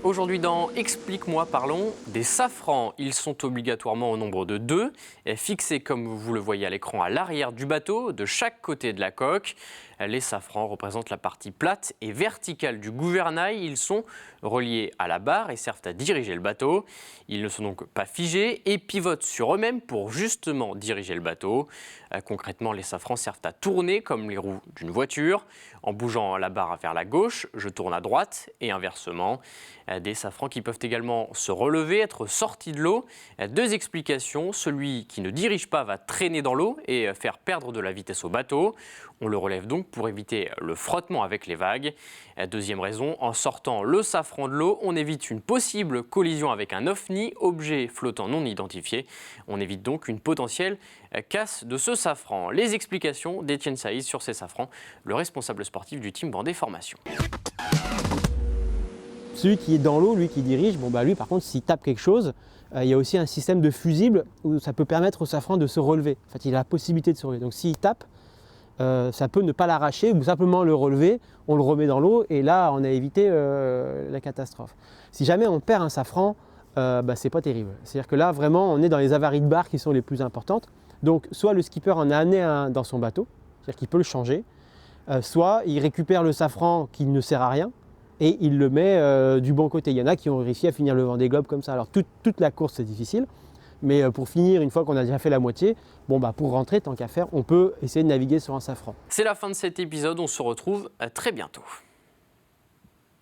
Aujourd'hui dans Explique-moi, parlons des safrans. Ils sont obligatoirement au nombre de 2, fixés comme vous le voyez à l'écran à l'arrière du bateau, de chaque côté de la coque. Les safrans représentent la partie plate et verticale du gouvernail. Ils sont reliés à la barre et servent à diriger le bateau. Ils ne sont donc pas figés et pivotent sur eux-mêmes pour justement diriger le bateau. Concrètement, les safrans servent à tourner comme les roues d'une voiture. En bougeant la barre vers la gauche, je tourne à droite et inversement. Des safrans qui peuvent également se relever, être sortis de l'eau. 2 explications. Celui qui ne dirige pas va traîner dans l'eau et faire perdre de la vitesse au bateau. On le relève donc pour éviter le frottement avec les vagues. Deuxième raison, en sortant le safran de l'eau, on évite une possible collision avec un ovni, objet flottant non identifié. On évite donc une potentielle casse de ce safran. Les explications d'Étienne Saïs sur ces safrans, le responsable sportif du team Vendée Formation. Celui qui est dans l'eau, lui qui dirige, lui par contre s'il tape quelque chose, il y a aussi un système de fusible où ça peut permettre au safran de se relever. En fait, il a la possibilité de se relever. Donc s'il tape, ça peut ne pas l'arracher ou simplement le relever, on le remet dans l'eau et là on a évité la catastrophe. Si jamais on perd un safran, c'est pas terrible. C'est-à-dire que là vraiment on est dans les avaries de barre qui sont les plus importantes. Donc soit le skipper en a amené un dans son bateau, c'est-à-dire qu'il peut le changer, soit il récupère le safran qui ne sert à rien et il le met du bon côté. Il y en a qui ont réussi à finir le Vendée Globe comme ça. Alors toute la course c'est difficile, mais pour finir, une fois qu'on a déjà fait la moitié, pour rentrer tant qu'à faire, on peut essayer de naviguer sur un safran. C'est la fin de cet épisode, on se retrouve très bientôt.